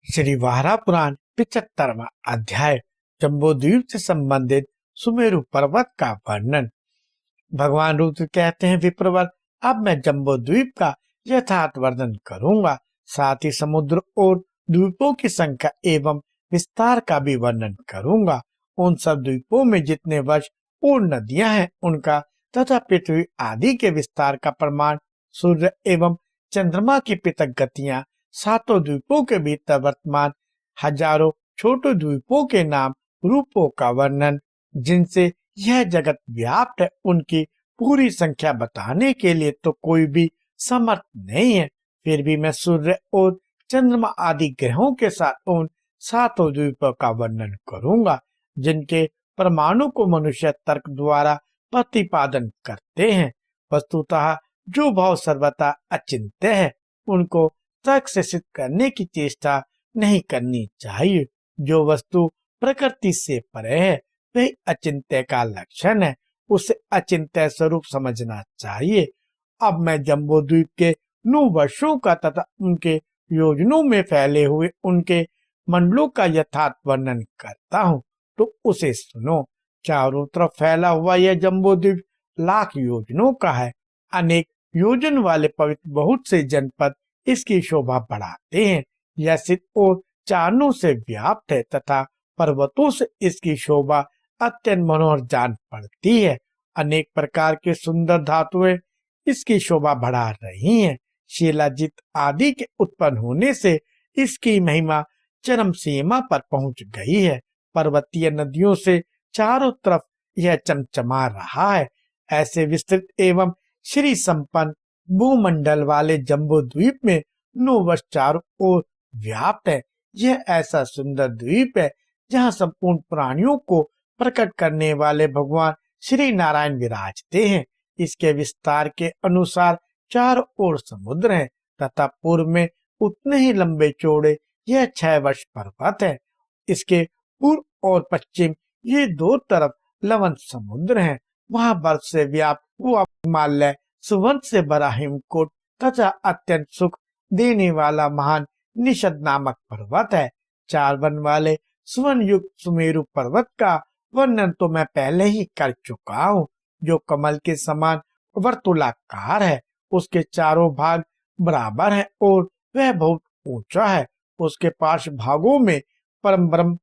श्री वाराह पुराण 75वां अध्याय जम्बूद्वीप से संबंधित सुमेरु पर्वत का वर्णन। भगवान रुद्र कहते हैं, विप्रवर, अब मैं जम्बूद्वीप का यथार्थ वर्णन करूंगा, साथ ही समुद्र और द्वीपों की संख्या एवं विस्तार का भी वर्णन करूंगा। उन सब द्वीपों में जितने वर्ष और नदियां हैं उनका तथा पृथ्वी आदि के विस्तार का प्रमाण, सूर्य एवं चंद्रमा की पृथक गतियां, सातों द्वीपों के भीतर वर्तमान हजारों छोटे द्वीपों के नाम, रूपों का वर्णन, जिनसे यह जगत व्याप्त है, उनकी पूरी संख्या बताने के लिए तो कोई भी समर्थ नहीं है। फिर भी मैं सूर्य और चंद्रमा आदि ग्रहों के साथ उन सातों द्वीपों का वर्णन करूंगा, जिनके परमाणु को मनुष्य तर्क द्वारा प्रतिपादन करते हैं। वस्तुतः जो भाव सर्वथा अचिंत्य है, उनको तर्क से सिद्ध करने की चेष्टा नहीं करनी चाहिए। जो वस्तु प्रकृति से परे है, वही अचिंत्य का लक्षण है, उसे अचिंत्य स्वरूप समझना चाहिए। अब मैं जम्बूद्वीप के 9 वर्षों का तथा उनके योजनों में फैले हुए उनके मंडलों का यथार्थ वर्णन करता हूँ, तो उसे सुनो। चारों तरफ फैला हुआ यह जम्बूद्वीप लाख योजनों का है। अनेक योजन वाले पवित्र बहुत से जनपद इसकी शोभा बढ़ाते हैं। यह सिद्ध और चारणों से व्याप्त है तथा पर्वतों से इसकी शोभा अत्यंत मनोहर जान पड़ती है। अनेक प्रकार के सुंदर धातुएं इसकी शोभा बढ़ा रही हैं। शिलाजित आदि के उत्पन्न होने से इसकी महिमा चरम सीमा पर पहुंच गई है। पर्वतीय नदियों से चारों तरफ यह चमचमा रहा है। ऐसे विस्तृत एवं श्री संपन्न भूमंडल वाले जम्बूद्वीप में 9 वर्ष चारों ओर व्याप्त है। यह ऐसा सुंदर द्वीप है जहाँ संपूर्ण प्राणियों को प्रकट करने वाले भगवान श्री नारायण विराजते हैं। इसके विस्तार के अनुसार चारों ओर समुद्र है तथा पूर्व में उतने ही लंबे चौड़े यह 6 वर्ष पर्वत है। इसके पूर्व और पश्चिम ये 2 तरफ लवण समुद्र हैं। वहाँ बर्फ से व्याप्त हुआ हिमालय, सुवर्ण से भरा हिमकूट तथा अत्यंत सुख देने वाला महान निषद नामक पर्वत है। 4 वन वाले स्वर्ण युक्त सुमेरु पर्वत का वर्णन तो मैं पहले ही कर चुका हूँ, जो कमल के समान वर्तुलाकार है। उसके चारों भाग बराबर हैं और वह बहुत ऊंचा है। उसके पार्श्व भागों में परम ब्रह्म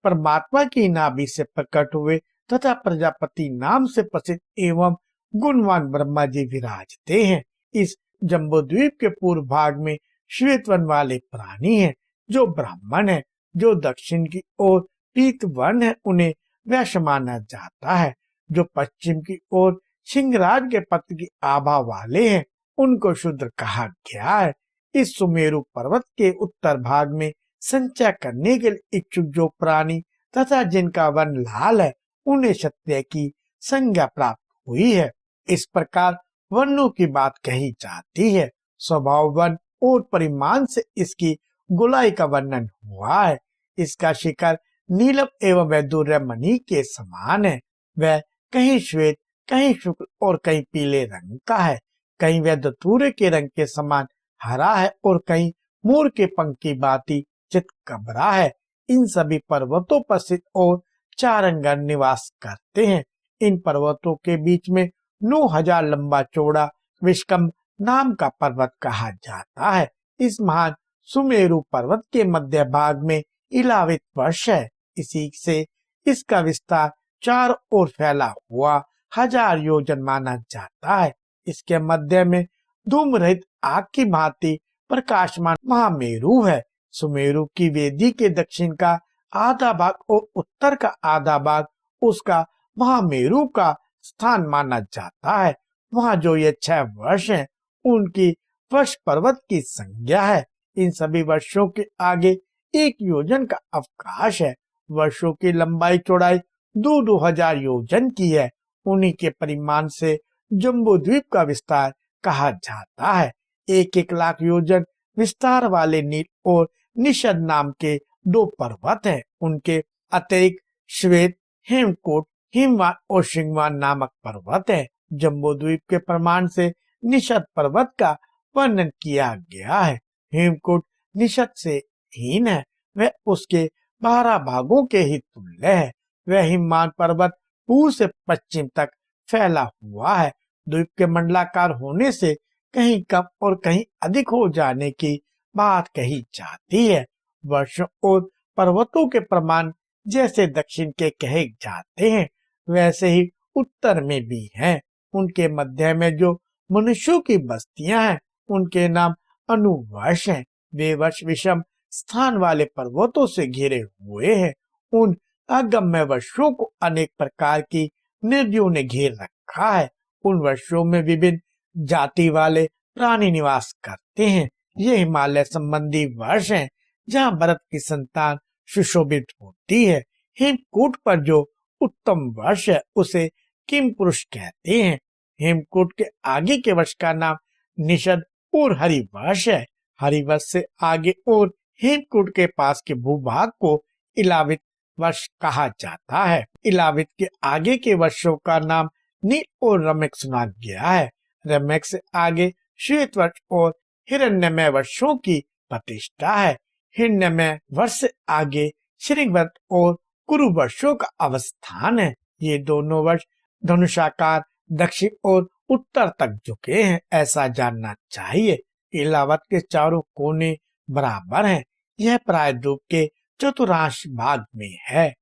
परमात्मा की नाभि से प्रकट हुए तथा प्रजापति नाम से प्रसिद्ध एवं गुणवान ब्रह्मा जी विराजते हैं। इस जम्बूद्वीप के पूर्व भाग में श्वेत वन वाले प्राणी हैं, जो ब्राह्मण है। जो दक्षिण की ओर पीत वर्ण है, उन्हें वैश्य माना जाता है। जो पश्चिम की ओर सिंहराज के पत्र की आभा वाले हैं, उनको शूद्र कहा गया है। इस सुमेरु पर्वत के उत्तर भाग में संचय करने के लिए इच्छुक जो प्राणी तथा जिनका वर्ण लाल है, उन्हें क्षत्रिय की संज्ञा प्राप्त हुई है। इस प्रकार वर्णों की बात कही जाती है। स्वभाव, वर्ण और परिमाण से इसकी गोलाई का वर्णन हुआ है। इसका शिखर नीलम एवं वैदुर्य मणि के समान है। वह कहीं श्वेत, कहीं शुक्ल और कहीं पीले रंग का है। कहीं वह धतूरे के रंग के समान हरा है और कहीं मोर के पंख की भांति चितकबरा है। इन सभी पर्वतों पर स्थित और चारंगन निवास करते हैं। इन पर्वतों के बीच में 9000 लंबा चौड़ा विष्कम नाम का पर्वत कहा जाता है। इस महान सुमेरु पर्वत के मध्य भाग में इलावित वर्ष है। इसी से इसका विस्तार चारों ओर फैला हुआ 1000 योजन माना जाता है। इसके मध्य में धूम रहित आग की भांति प्रकाशमान महामेरु है। सुमेरु की वेदी के दक्षिण का आधा भाग और उत्तर का आधा भाग उसका महामेरु का स्थान माना जाता है। वहाँ जो ये 6 वर्ष हैं, उनकी वर्ष पर्वत की संज्ञा है। इन सभी वर्षों के आगे 1 योजन का अवकाश है। वर्षों की लंबाई चौड़ाई 2-2 हजार योजन की है। उन्हीं के परिमाण से जम्बूद्वीप का विस्तार कहा जाता है। 1-1 लाख योजन विस्तार वाले नील और निषद नाम के 2 पर्वत हैं। उनके अतिरिक्त श्वेत, हेमकूट, हिमवान और सिंहवान नामक पर्वत है। जम्बूद्वीप के प्रमाण से निषद पर्वत का वर्णन किया गया है। हेमकूट निषद से हीन है। वह उसके 12 भागों के ही तुल्य है। वह हिममान पर्वत पूर्व से पश्चिम तक फैला हुआ है। द्वीप के मंडलाकार होने से कहीं कम और कहीं अधिक हो जाने की बात कही जाती है। वर्षों और पर्वतों के प्रमाण जैसे दक्षिण के कहे जाते हैं, वैसे ही उत्तर में भी हैं। उनके मध्य में जो मनुष्यों की बस्तियां हैं, उनके नाम अनुवर्ष हैं। वे वर्ष विषम स्थान वाले पर्वतों से घिरे हुए हैं। उन अगम्य वर्षों को अनेक प्रकार की नदियों ने घेर रखा है। उन वर्षों में विभिन्न जाति वाले प्राणी निवास करते हैं। ये हिमालय संबंधी वर्ष हैं, जहाँ भरत की संतान सुशोभित होती है। हेमकूट पर जो उत्तम वर्ष है, उसे किम पुरुष कहते हैं। हेमकूट के आगे के वर्ष का नाम निषद और हरिवर्ष है। हरिवर्ष से आगे और हेमकूट के पास के भूभाग को इलावित वर्ष कहा जाता है। इलावित के आगे के वर्षों का नाम नील और रम्यक सुना गया है। रम्यक से आगे श्वेत वर्ष और हिरण्यमय वर्षों की प्रतिष्ठा है। हिरण्यमय वर्ष से आगे श्रृंगवर्ष और कुरु वर्षों का अवस्थान है। ये दोनों वर्ष धनुषाकार दक्षिण और उत्तर तक झुके हैं, ऐसा जानना चाहिए। इलावत के चारों कोने बराबर हैं। यह प्रायद्वीप के चतुर्थांश भाग में है।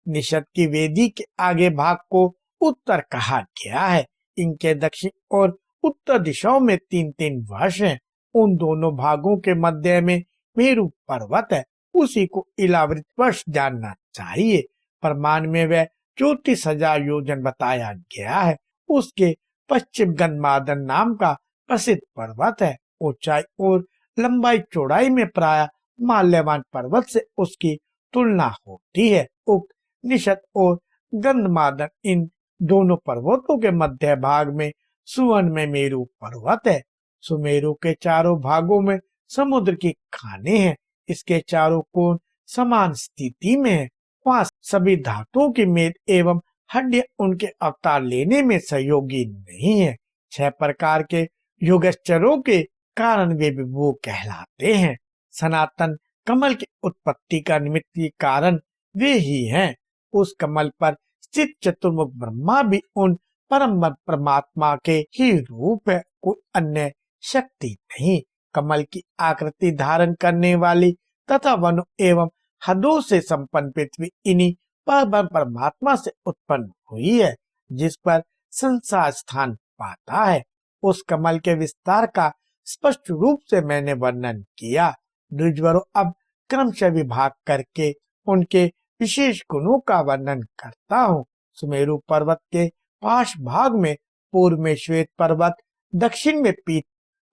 निषद की वेदी के आगे भाग को उत्तर कहा गया है। इनके दक्षिण और उत्तर दिशाओं में 3-3 वर्ष हैं। उन दोनों भागों के मध्य में मेरु पर्वत है, उसी को इलावृत वर्ष जानना चाहिए। प्रमाण में वह 34,000 योजन बताया गया है। उसके पश्चिम गंधमादन नाम का प्रसिद्ध पर्वत है। ऊंचाई और लंबाई चौड़ाई में प्राय माल्यवान पर्वत से उसकी तुलना होती है। उक्त निषद और गंधमादन इन दोनों पर्वतों के मध्य भाग में सुवर्ण में मेरु पर्वत है। सुमेरु के चारों भागों में समुद्र की खाने हैं। इसके चारों कोण समान स्थिति में है। वहाँ सभी धातुओं की मेद एवं हड्डियां उनके अवतार लेने में सहयोगी नहीं है। 6 प्रकार के योगेश्चरों के कारण वे विभु कहलाते हैं। सनातन कमल की उत्पत्ति का निमित्त कारण वे ही हैं। उस कमल पर स्थित चतुर्मुख ब्रह्मा भी उन परम परमात्मा के ही रूप है, कोई अन्य शक्ति नहीं। कमल की आकृति धारण करने वाली तथा वनों एवं हदों से संपन्न पृथ्वी इन्हीं परम परमात्मा से उत्पन्न हुई है, जिस पर संसार स्थान पाता है। उस कमल के विस्तार का स्पष्ट रूप से मैंने वर्णन किया। द्विजवरों, अब क्रमशः विभाग करके उनके विशेष गुणों का वर्णन करता हूँ। सुमेरु पर्वत के पाश भाग में पूर्व में श्वेत पर्वत, दक्षिण में पीत,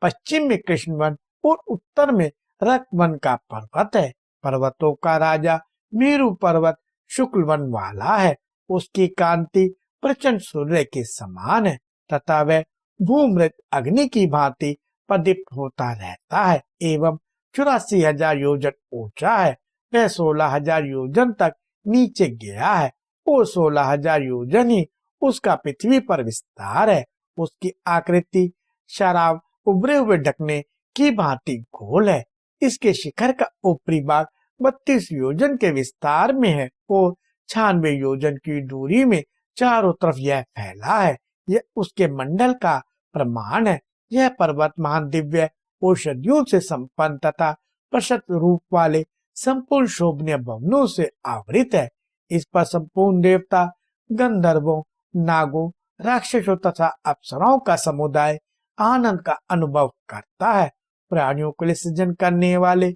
पश्चिम में कृष्णवन और उत्तर में रक्तवन का पर्वत है। पर्वतों का राजा मेरु पर्वत शुक्लवन वाला है। उसकी कांति प्रचंड सूर्य के समान है तथा वह भूमृत अग्नि की भांति प्रदीप्त होता रहता है एवं 84,000 योजन ऊंचा है। वह 16,000 योजन तक नीचे गया है और 16,000 योजन ही उसका पृथ्वी पर विस्तार है। उसकी आकृति शराब उभरे हुए ढकने की भांति गोल है। इसके शिखर का ऊपरी भाग 32 योजन के विस्तार में है और 96 योजन की दूरी में चारों तरफ यह फैला है। यह उसके मंडल का प्रमाण है। यह पर्वत महान दिव्य औषधियों से संपन्न तथा प्रशस्त रूप वाले संपूर्ण शोभनीय भवनों से आवृत है। इस पर संपूर्ण देवता, गंधर्वों, नागों, राक्षसों तथा अप्सराओं का समुदाय आनंद का अनुभव करता है। प्राणियों को सृजन करने वाले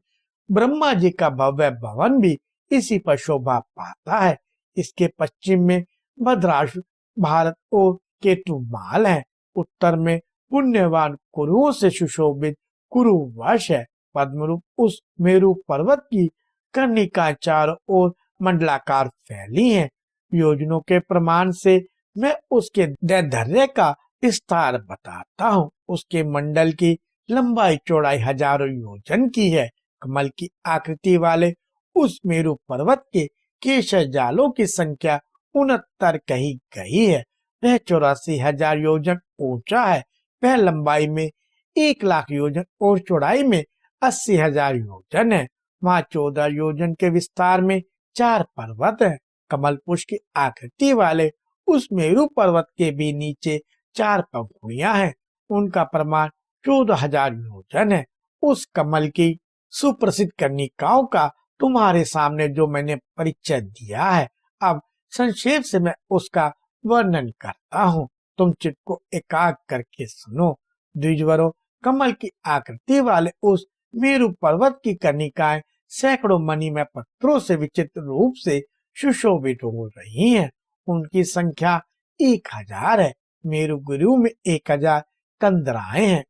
ब्रह्मा जी का भव्य भवन भी इसी पर शोभा पाता है। इसके पश्चिम में भद्राश्व, भारत और केतुमाल है। उत्तर में पुण्यवान कुरुओं से सुशोभित कुरुवंश है। पद्मरूप उस मेरु पर्वत की कर्णिका चारों ओर मंडलाकार फैली हैं। योजनों के प्रमाण से मैं उसके दैर्घ्य का विस्तार बताता हूँ। उसके मंडल की लंबाई चौड़ाई हजारों योजन की है। कमल की आकृति वाले उस मेरु पर्वत के केशर जालों की संख्या 69 कही गई है। वह 84,000 योजन ऊंचा है। वह लंबाई में 1 लाख योजन और चौड़ाई में 80,000 योजन है। वहाँ 14 योजन के विस्तार में 4 पर्वत हैं। कमल पुष्प की आकृति वाले उस मेरु पर्वत के भी नीचे 4 पंखुड़ियां हैं। उनका प्रमाण 14,000 योजन है। उस कमल की सुप्रसिद्ध कर्णिकाओं का तुम्हारे सामने जो मैंने परिचय दिया है, अब संक्षेप से मैं उसका वर्णन करता हूँ। तुम चित्त को एकाग्र करके सुनो। द्विजवरों, कमल की आकृति वाले उस मेरु पर्वत की कर्णिकाएं सैकड़ों मणिमय पत्थरों से विचित्र रूप से सुशोभित हो रही हैं। उनकी संख्या 1,000 है। मेरु गिरियों में 1,000 कंदराएं हैं।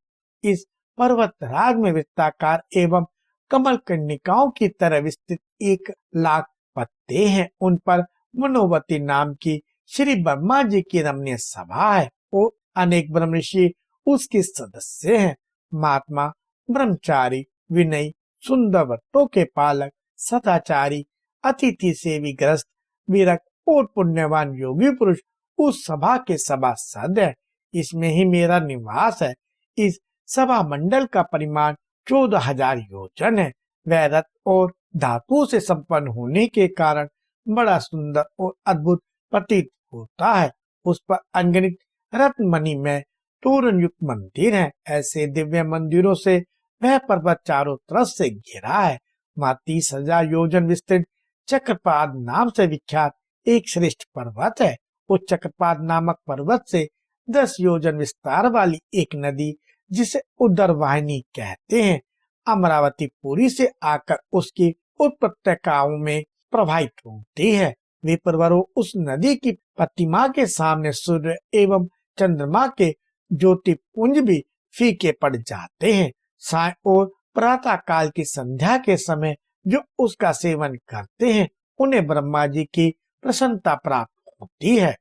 इस पर्वतराज में वृत्ताकार एवं कमल कर्णिकाओं की तरह विस्तृत 1,00,000 पत्ते हैं। उन पर मनोवती नाम की श्री ब्रह्मा जी की रमणीय सभा है और अनेक ब्रह्म ऋषि उसके सदस्य हैं। महात्मा, ब्रह्मचारी, विनयी, सुंदर व्रतों के पालक, सदाचारी, अतिथि सेवी ग्रस्त, विरक्त और पुण्यवान योगी पुरुष उस सभा के सभासद है। इसमें ही मेरा निवास है। इस सभा मंडल का परिमाण 14,000 योजन है। वह रत्न और धातु से संपन्न होने के कारण बड़ा सुंदर और अद्भुत प्रतीत होता है। उस पर अनगिनत रत्नमणि में तोरण युक्त मंदिर है। ऐसे दिव्य मंदिरों से वह पर्वत चारों तरफ से घिरा है। वहाँ 30,000 योजन विस्तृत चक्रपात नाम से विख्यात एक श्रेष्ठ पर्वत है। उस चक्रपात नामक पर्वत से 10 योजन विस्तार वाली एक नदी, जिसे उदरवाहिनी कहते हैं, अमरावती पुरी से आकर उसकी उपत्यकाओं में प्रवाहित होती है। विप्रवरों, उस नदी की प्रतिमा के सामने सूर्य एवं चंद्रमा के ज्योतिपुंज भी फीके पड़ जाते हैं। साय और प्रातः काल की संध्या के समय जो उसका सेवन करते हैं, उन्हें ब्रह्मा जी की प्रसन्नता प्राप्त होती है।